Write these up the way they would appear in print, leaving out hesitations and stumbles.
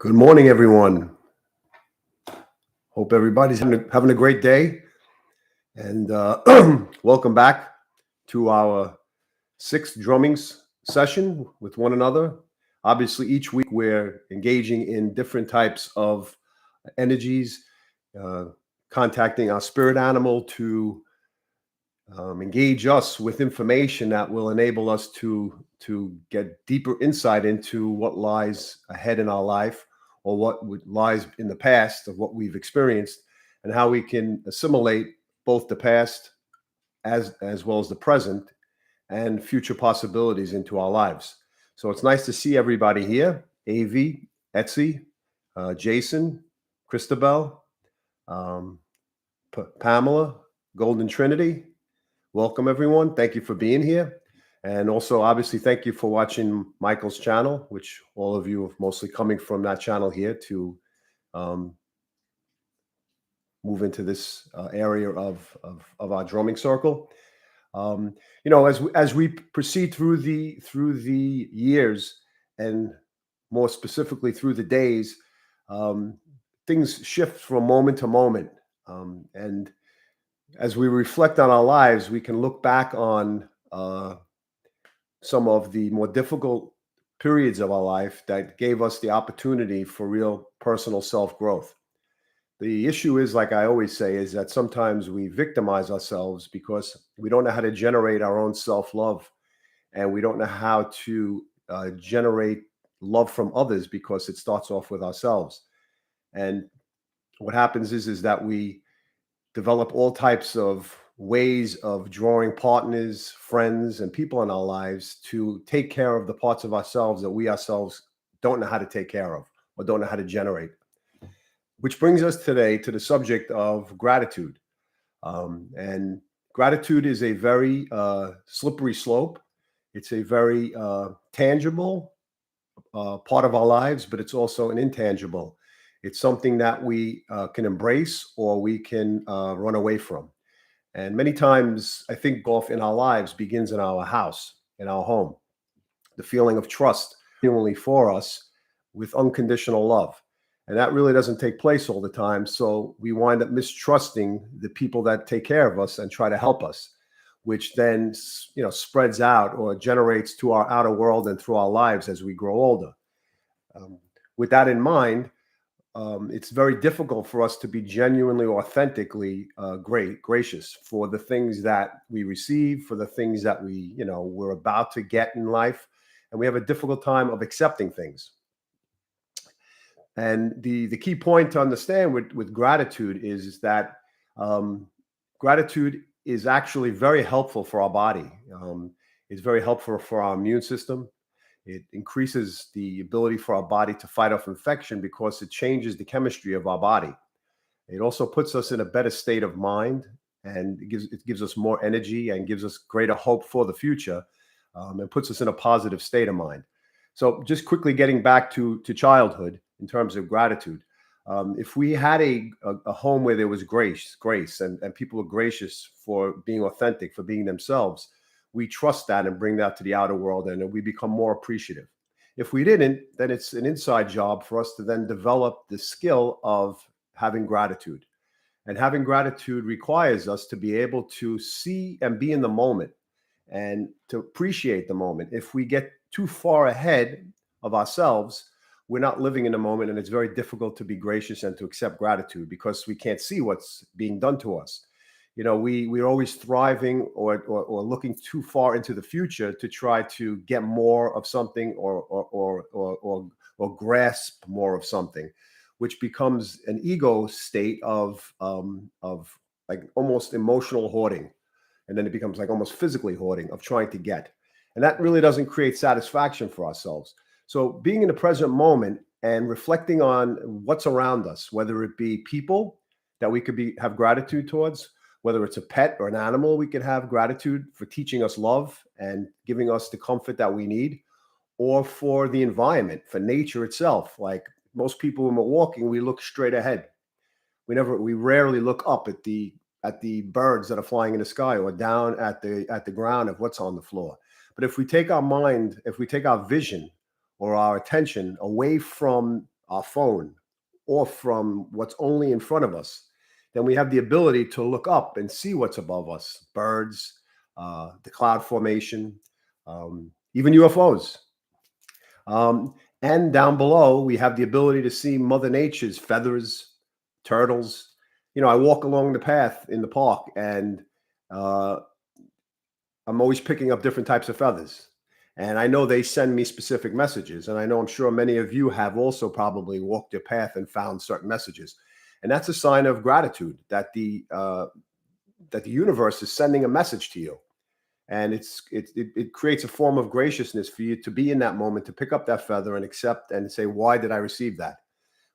Good morning, everyone. Hope everybody's having a great day. And welcome back to our sixth drumming session with one another. Obviously, each week we're engaging in different types of energies, uh, contacting our spirit animal to engage us with information that will enable us to get deeper insight into what lies ahead in our life, or what lies in the past of what we've experienced, and how we can assimilate both the past as well as the present and future possibilities into our lives. So it's nice to see everybody here: Avi, Etsy, Jason, Christabel, um, Pamela, Golden Trinity. Welcome, everyone. Thank you for being here. And also, obviously, thank you for watching Michael's channel, which all of you are mostly coming from that channel here to move into this area of our drumming circle. As we proceed through the years, and more specifically through the days, things shift from moment to moment. And as we reflect on our lives, we can look back on some of the more difficult periods of our life that gave us the opportunity for real personal self-growth. The issue is, like I always say, is that sometimes we victimize ourselves because we don't know how to generate our own self-love, and we don't know how to generate love from others because it starts off with ourselves. And what happens is that we develop all types of ways of drawing partners, friends, and people in our lives to take care of the parts of ourselves that we ourselves don't know how to take care of or don't know how to generate. Which brings us today to the subject of gratitude. And gratitude is a very slippery slope. It's a very tangible part of our lives, but it's also an intangible. It's something that we can embrace or we can run away from. And many times, I think golf in our lives begins in our house, in our home. The feeling of trust genuinely for us with unconditional love. And that really doesn't take place all the time. So we wind up mistrusting the people that take care of us and try to help us, which then spreads out or generates to our outer world and through our lives as we grow older. With that in mind, it's very difficult for us to be genuinely, authentically gracious for the things that we receive, for the things that we're about to get in life, and we have a difficult time of accepting things. And the key point to understand with gratitude is that gratitude is actually very helpful for our body. It's very helpful for our immune system. It increases the ability for our body to fight off infection because it changes the chemistry of our body. It also puts us in a better state of mind, and it gives us more energy and gives us greater hope for the future, and puts us in a positive state of mind. So just quickly getting back to childhood in terms of gratitude. If we had a home where there was grace and people were gracious for being authentic, for being themselves, we trust that and bring that to the outer world, and we become more appreciative. If we didn't, then it's an inside job for us to then develop the skill of having gratitude. And having gratitude requires us to be able to see and be in the moment and to appreciate the moment. If we get too far ahead of ourselves, we're not living in the moment, and it's very difficult to be gracious and to accept gratitude because we can't see what's being done to us. We're always thriving or looking too far into the future to try to get more of something or grasp more of something, which becomes an ego state of like almost emotional hoarding, and then it becomes like almost physically hoarding of trying to get, and that really doesn't create satisfaction for ourselves. So being in the present moment and reflecting on what's around us, whether it be people that we could have gratitude towards, whether it's a pet or an animal, we can have gratitude for teaching us love and giving us the comfort that we need, or for the environment, for nature itself. Like most people, when we're walking, we look straight ahead. We rarely look up at the birds that are flying in the sky, or down at the ground of what's on the floor. But if we take our mind, if we take our vision or our attention away from our phone or from what's only in front of us, then we have the ability to look up and see what's above us: birds, the cloud formation, even UFOs. And down below, we have the ability to see Mother Nature's feathers, turtles. I walk along the path in the park, and I'm always picking up different types of feathers. And I know they send me specific messages. And I'm sure many of you have also probably walked your path and found certain messages. And that's a sign of gratitude that the universe is sending a message to you. And it creates a form of graciousness for you to be in that moment, to pick up that feather and accept and say, why did I receive that?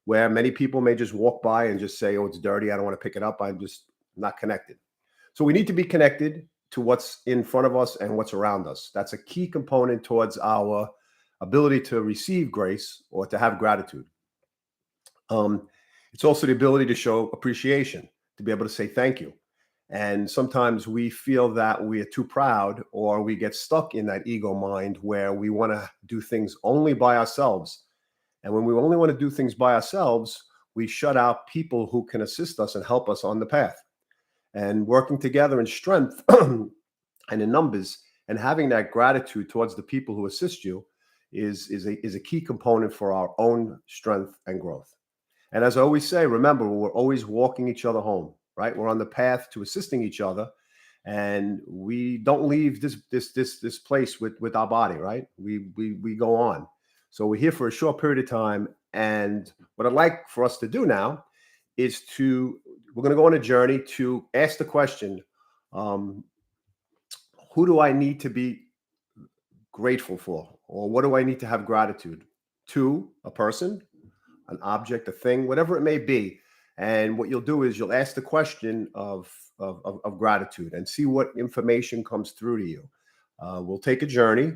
Where many people may just walk by and just say, oh, it's dirty, I don't want to pick it up, I'm just not connected. So we need to be connected to what's in front of us and what's around us. That's a key component towards our ability to receive grace or to have gratitude. It's also the ability to show appreciation, to be able to say thank you. And sometimes we feel that we are too proud, or we get stuck in that ego mind where we want to do things only by ourselves. And when we only want to do things by ourselves, we shut out people who can assist us and help us on the path. And working together in strength and in numbers, and having that gratitude towards the people who assist you is a key component for our own strength and growth. And as I always say, remember, we're always walking each other home, right? We're on the path to assisting each other, and we don't leave this place with our body, right? We go on. So we're here for a short period of time, and what I'd like for us to do now is we're going to go on a journey to ask the question, who do I need to be grateful for? Or what do I need to have gratitude to? A person, an object, a thing, whatever it may be. And what you'll do is you'll ask the question of gratitude and see what information comes through to you. We'll take a journey.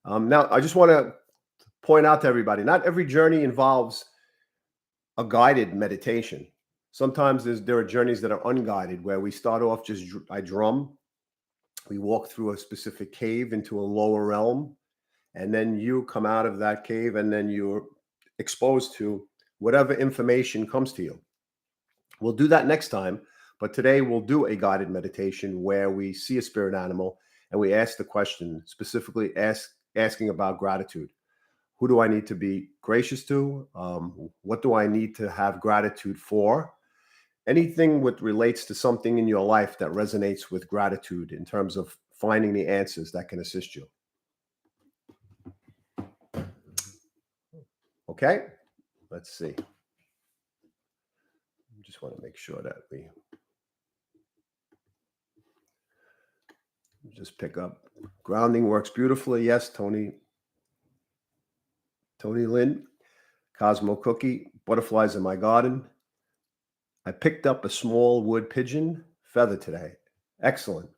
Now, I just want to point out to everybody, not every journey involves a guided meditation. Sometimes there are journeys that are unguided, where we start off I drum. We walk through a specific cave into a lower realm, and then you come out of that cave, and then you're exposed to whatever information comes to you. We'll do that next time, but today we'll do a guided meditation where we see a spirit animal and we ask the question, specifically asking about gratitude. Who do I need to be gracious to? What do I need to have gratitude for? Anything that relates to something in your life that resonates with gratitude in terms of finding the answers that can assist you. Okay, let's see. I just want to make sure that we just pick up. Grounding works beautifully. Yes, Tony Lynn, Cosmo Cookie, butterflies in my garden. I picked up a small wood pigeon feather today. Excellent.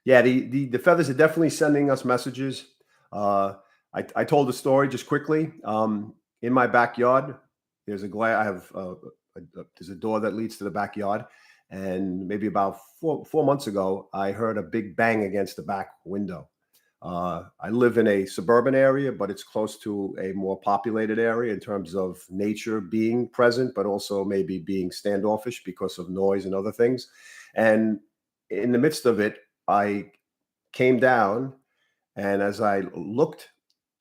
Yeah, the feathers are definitely sending us messages. I told a story just quickly. In my backyard, there's there's a door that leads to the backyard. And maybe about four months ago, I heard a big bang against the back window. I live in a suburban area, but it's close to a more populated area in terms of nature being present, but also maybe being standoffish because of noise and other things. And in the midst of it, I came down, and as I looked,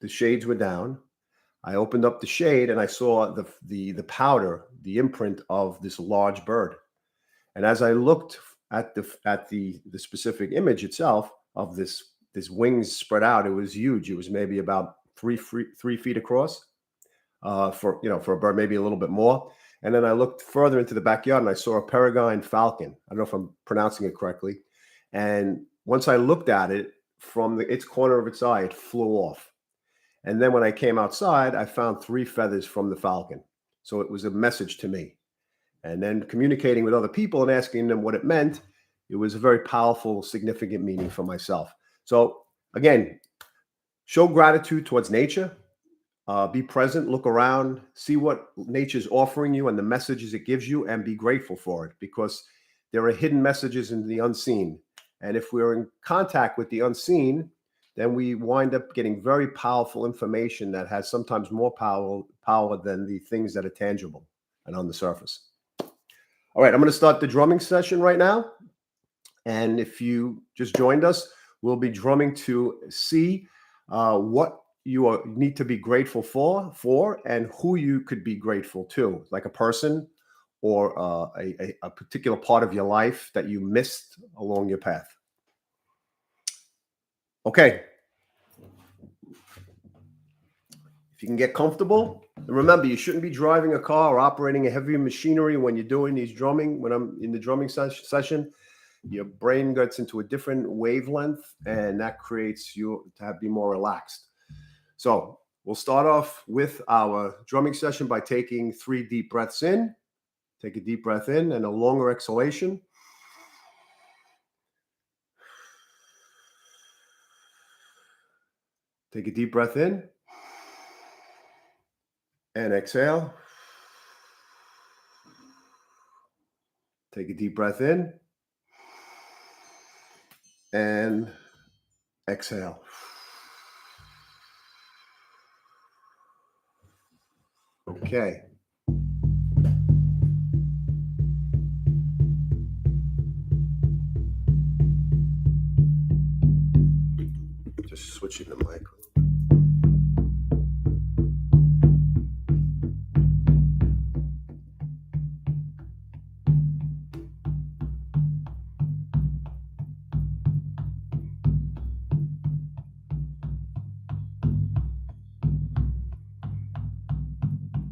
the shades were down. I opened up the shade and I saw the powder, the imprint of this large bird. And as I looked at the specific image itself of this wings spread out, it was huge. It was maybe about 3 feet across for a bird, maybe a little bit more. And then I looked further into the backyard and I saw a peregrine falcon. I don't know if I'm pronouncing it correctly. And once I looked at it from its corner of its eye, it flew off. And then when I came outside, I found 3 feathers from the falcon. So it was a message to me. And then communicating with other people and asking them what it meant, it was a very powerful, significant meaning for myself. So again, show gratitude towards nature. Be present, look around, see what nature's offering you and the messages it gives you, and be grateful for it, because there are hidden messages in the unseen. And if we're in contact with the unseen, then we wind up getting very powerful information that has sometimes more power than the things that are tangible and on the surface. All right, I'm going to start the drumming session right now. And if you just joined us, we'll be drumming to see what you need to be grateful for and who you could be grateful to, like a person or a particular part of your life that you missed along your path. Okay. If you can get comfortable, and remember, you shouldn't be driving a car or operating a heavy machinery when you're doing these drumming. When I'm in the drumming session, your brain gets into a different wavelength, and that creates you to be more relaxed. So we'll start off with our drumming session by taking 3 deep breaths in. Take a deep breath in and a longer exhalation. Take a deep breath in and exhale. Take a deep breath in and exhale. Okay. Just switching the mic.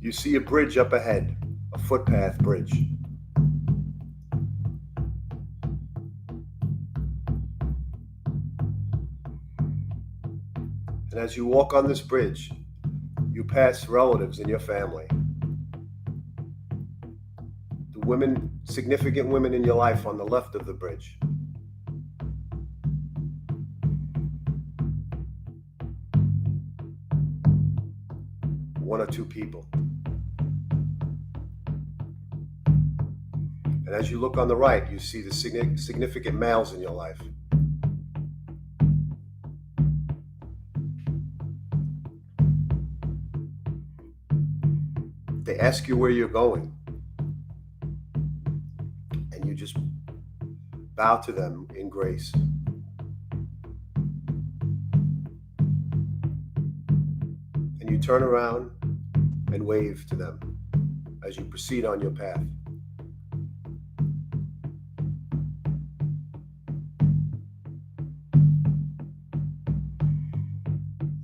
You see a bridge up ahead, a footpath bridge. And as you walk on this bridge, you pass relatives in your family. The women, significant women in your life on the left of the bridge. One or two people. And as you look on the right, you see the significant males in your life. They ask you where you're going, and you just bow to them in grace. And you turn around and wave to them as you proceed on your path.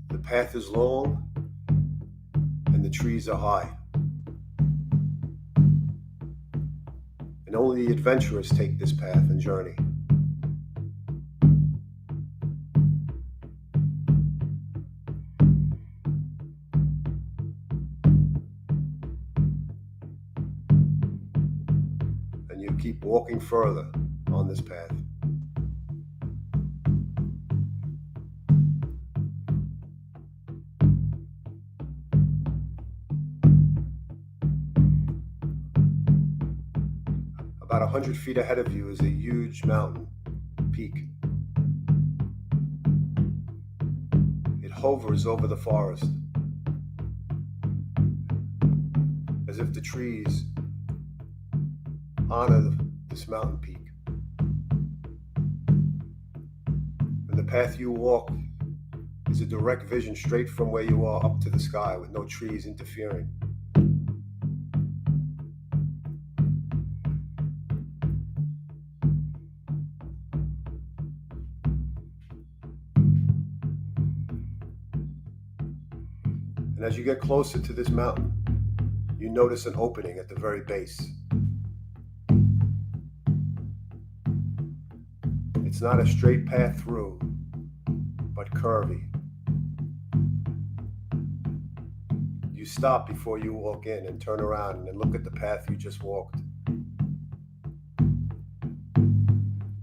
The path is long and the trees are high. And only the adventurous take this path and journey. And you keep walking further on this path. About 100 feet ahead of you is a huge mountain peak. It hovers over the forest, as if the trees honor this mountain peak. And the path you walk is a direct vision straight from where you are up to the sky with no trees interfering. And as you get closer to this mountain, you notice an opening at the very base. It's not a straight path through, but curvy. You stop before you walk in and turn around and look at the path you just walked.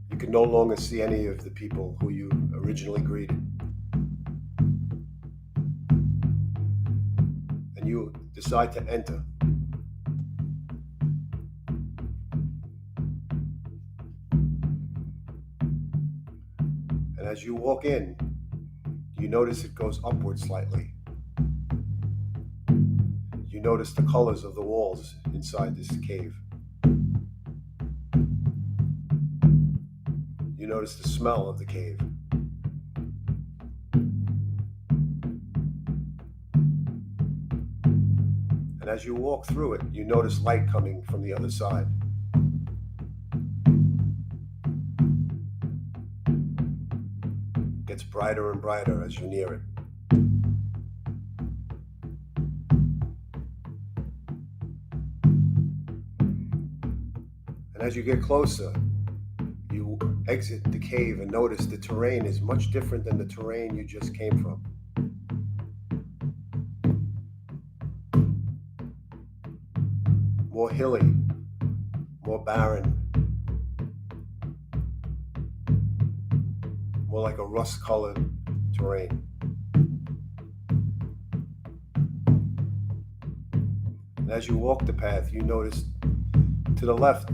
You can no longer see any of the people who you originally greeted. And you decide to enter. And as you walk in, You notice it goes upward slightly. You notice the colors of the walls inside this cave. You notice the smell of the cave. And as you walk through it, you notice light coming from the other side. It gets brighter and brighter as you near it. And as you get closer, you exit the cave and notice the terrain is much different than the terrain you just came from. More hilly, more barren, more like a rust-colored terrain. And as you walk the path, you notice to the left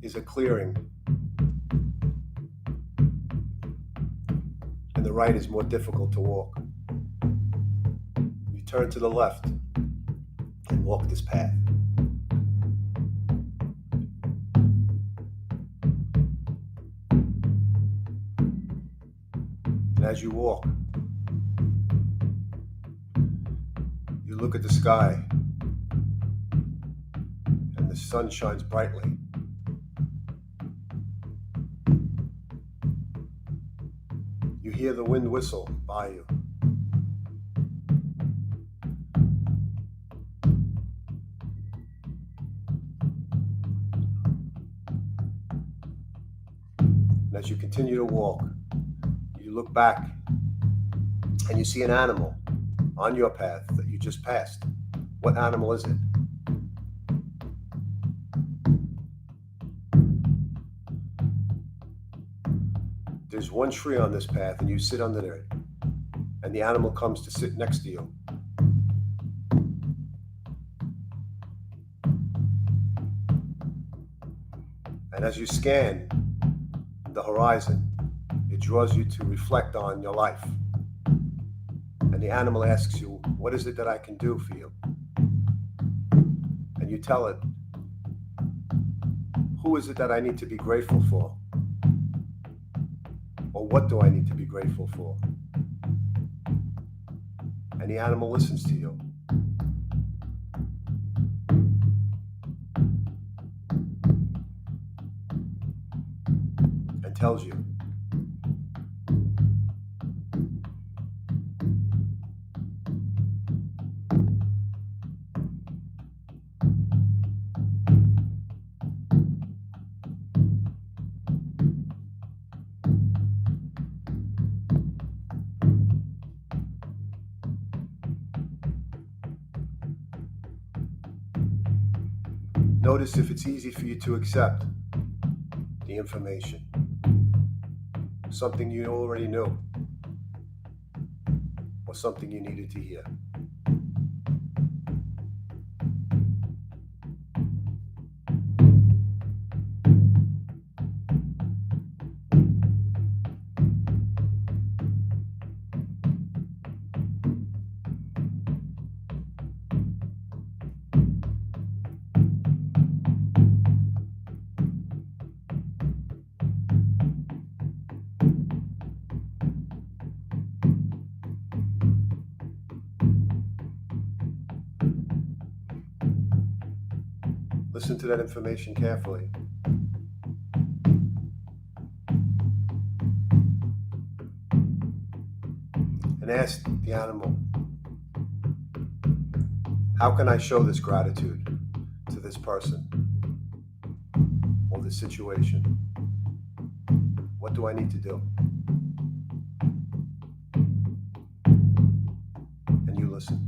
is a clearing, and the right is more difficult to walk. You turn to the left and walk this path. And as you walk, you look at the sky, and the sun shines brightly. You hear the wind whistle by you. And as you continue to walk, you look back and you see an animal on your path that you just passed. What animal is it? There's one tree on this path and you sit under it, and the animal comes to sit next to you. And as you scan the horizon, it draws you to reflect on your life. And the animal asks you, what is it that I can do for you? And you tell it, who is it that I need to be grateful for? Or what do I need to be grateful for? And the animal listens to you. And tells you. Notice if it's easy for you to accept the information, something you already knew, or something you needed to hear. Listen to that information carefully. And ask the animal, how can I show this gratitude to this person or this situation? What do I need to do? And you listen.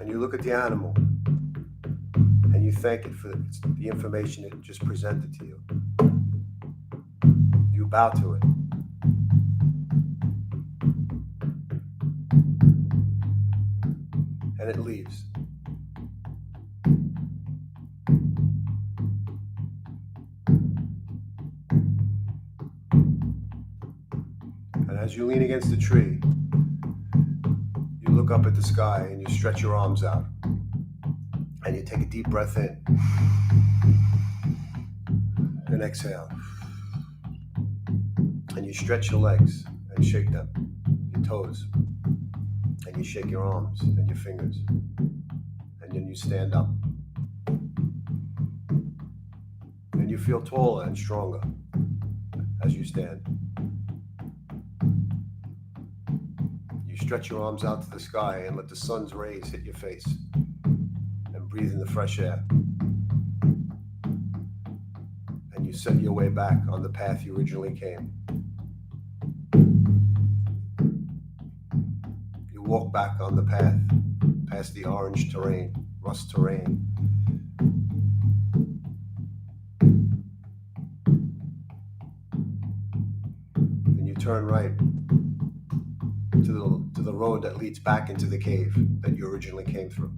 And you look at the animal and you thank it for the information it just presented to you. You bow to it. And it leaves. And as you lean against the tree, you look up at the sky and you stretch your arms out. And you take a deep breath in. And exhale. And you stretch your legs and shake them, your toes. And you shake your arms and your fingers. And then you stand up. And you feel taller and stronger as you stand. You stretch your arms out to the sky and let the sun's rays hit your face. And breathe in the fresh air. And you set your way back on the path you originally came. You walk back on the path, past the orange terrain, rust terrain. And you turn right to the road that leads back into the cave that you originally came through.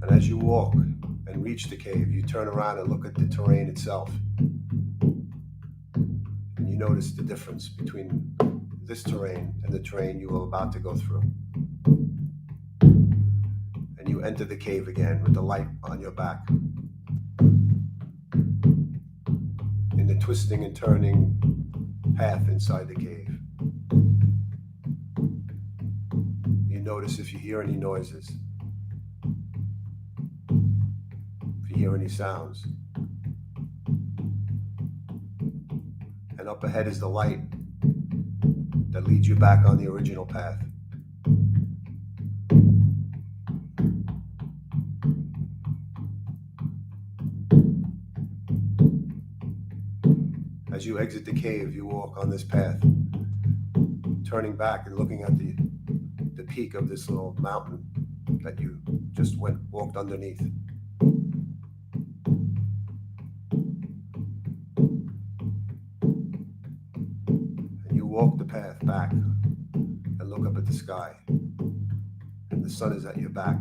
And as you walk and reach the cave, you turn around and look at the terrain itself. And you notice the difference between this terrain and the terrain you were about to go through. And you enter the cave again with the light on your back. In the twisting and turning path inside the cave. You notice if you hear any noises. If you hear any sounds. And up ahead is the light that leads you back on the original path. As you exit the cave, you walk on this path, turning back and looking at the peak of this little mountain that you just walked underneath. And you walk the path back and look up at the sky, and the sun is at your back.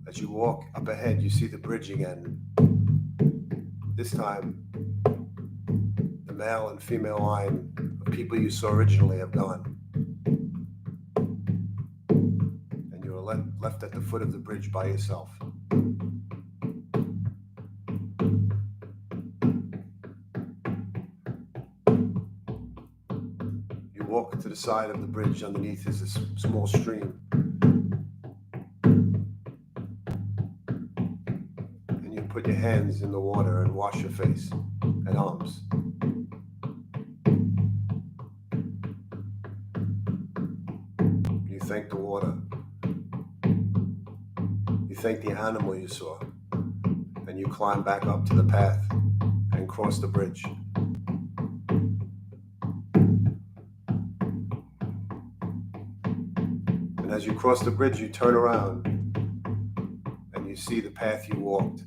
As you walk up ahead, you see the bridge again. This time, the male and female line of people you saw originally have gone. And you are left at the foot of the bridge by yourself. You walk to the side of the bridge. Underneath is a small stream. Put your hands in the water and wash your face and arms. You thank the water. You thank the animal you saw. And you climb back up to the path and cross the bridge. And as you cross the bridge, you turn around and you see the path you walked.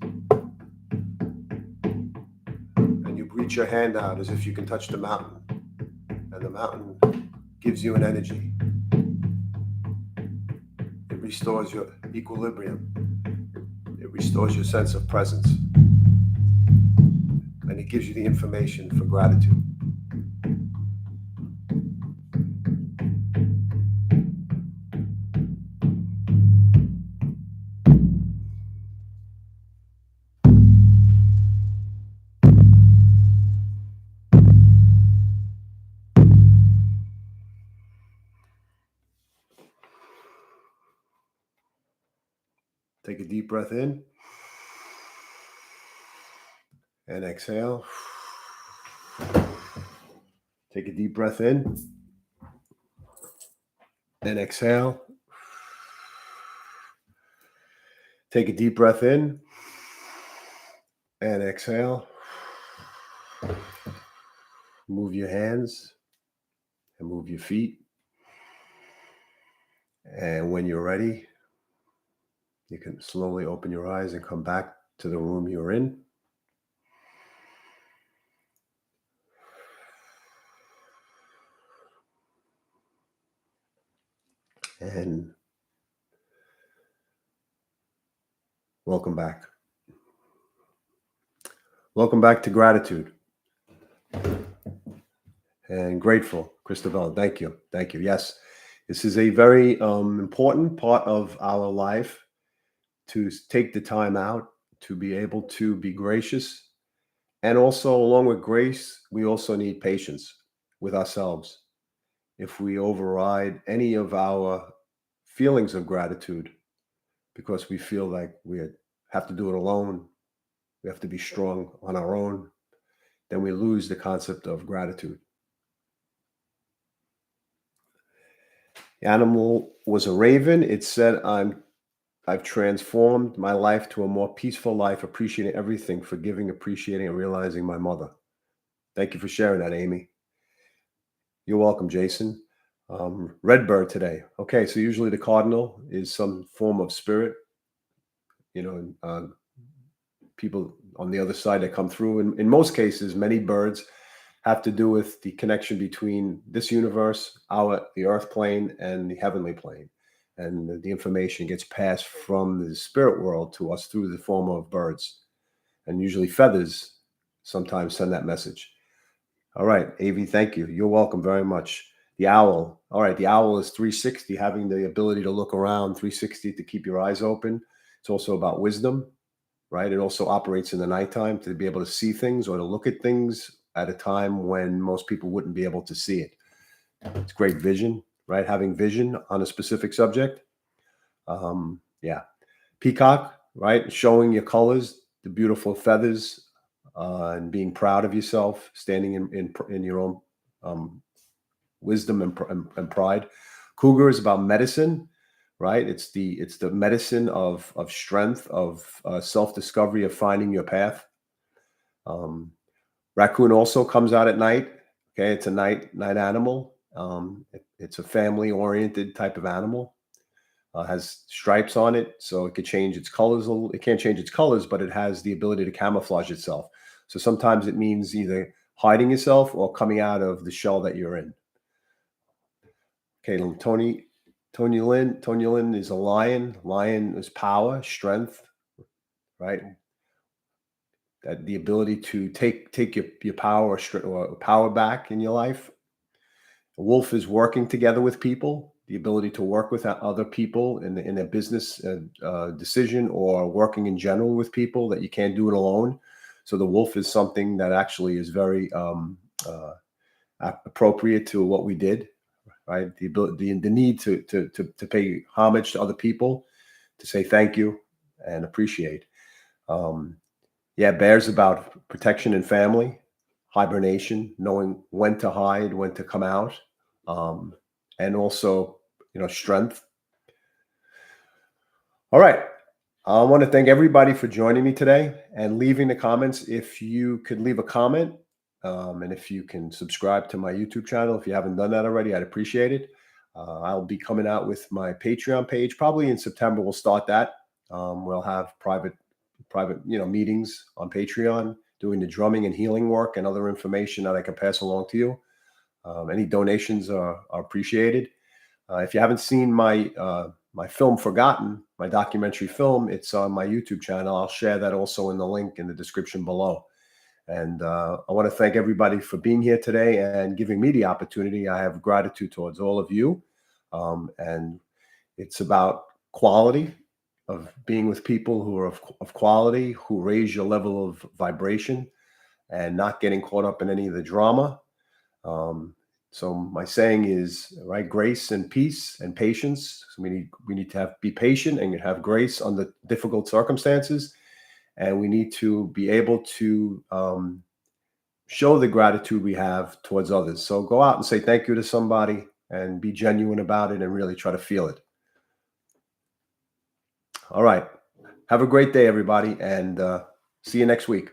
Reach your hand out as if you can touch the mountain, and the mountain gives you an energy. It restores your equilibrium. It restores your sense of presence, and it gives you the information for gratitude. Take a deep breath in and exhale. Take a deep breath in and exhale. Take a deep breath in and exhale. Move your hands and move your feet. And when you're ready, you can slowly open your eyes and come back to the room you're in. And welcome back. Welcome back to gratitude. And grateful, Christabel. Thank you. Thank you. Yes, this is a very important part of our life, to take the time out to be able to be gracious. And also, along with grace, we also need patience with ourselves. If we override any of our feelings of gratitude because we feel like we have to do it alone, we have to be strong on our own, then we lose the concept of gratitude. The animal was a raven. It said, I've transformed my life to a more peaceful life, appreciating everything, forgiving, appreciating, and realizing my mother. Thank you for sharing that, Amy. You're welcome, Jason. Redbird today. Okay, so usually the cardinal is some form of spirit. People on the other side that come through. In most cases, many birds have to do with the connection between this universe, the earth plane, and the heavenly plane. And the information gets passed from the spirit world to us through the form of birds. And usually feathers sometimes send that message. All right, Avi, thank you. You're welcome very much. The owl. All right, the owl is 360, having the ability to look around, 360 to keep your eyes open. It's also about wisdom, right? It also operates in the nighttime to be able to see things or to look at things at a time when most people wouldn't be able to see it. It's great vision, right? Having vision on a specific subject. Yeah. Peacock, right? Showing your colors, the beautiful feathers, and being proud of yourself, standing in your own wisdom and pride. Cougar is about medicine, right? It's the medicine of strength, of self-discovery, of finding your path. Raccoon also comes out at night. Okay, it's a night animal. It's a family-oriented type of animal. Has stripes on it, so it could change its colors. It can't change its colors, but it has the ability to camouflage itself. So sometimes it means either hiding yourself or coming out of the shell that you're in. Okay, Tony Lynn is a lion. Lion is power, strength, right? That the ability to take your power or power back in your life. A wolf is working together with people, the ability to work with other people in a business decision, or working in general with people, that you can't do it alone. So the wolf is something that actually is very appropriate to what we did, right? The ability, the need to pay homage to other people, to say thank you and appreciate. Yeah, bear's about protection and family, hibernation, knowing when to hide, when to come out, and also, strength. All right. I want to thank everybody for joining me today and leaving the comments. If you could leave a comment, and if you can subscribe to my YouTube channel, if you haven't done that already, I'd appreciate it. I'll be coming out with my Patreon page probably in September. We'll start that. We'll have private meetings on Patreon, doing the drumming and healing work and other information that I can pass along to you. Any donations are appreciated. If you haven't seen my film Forgotten, my documentary film, it's on my YouTube channel. I'll share that also in the link in the description below. And I want to thank everybody for being here today and giving me the opportunity. I have gratitude towards all of you. And it's about quality, of being with people who are of quality, who raise your level of vibration, and not getting caught up in any of the drama. So my saying is, right, grace and peace and patience. So we need to be patient and have grace under difficult circumstances, and we need to be able to show the gratitude we have towards others. So go out and say thank you to somebody. and be genuine about it and really try to feel it. All right. Have a great day, everybody, and see you next week.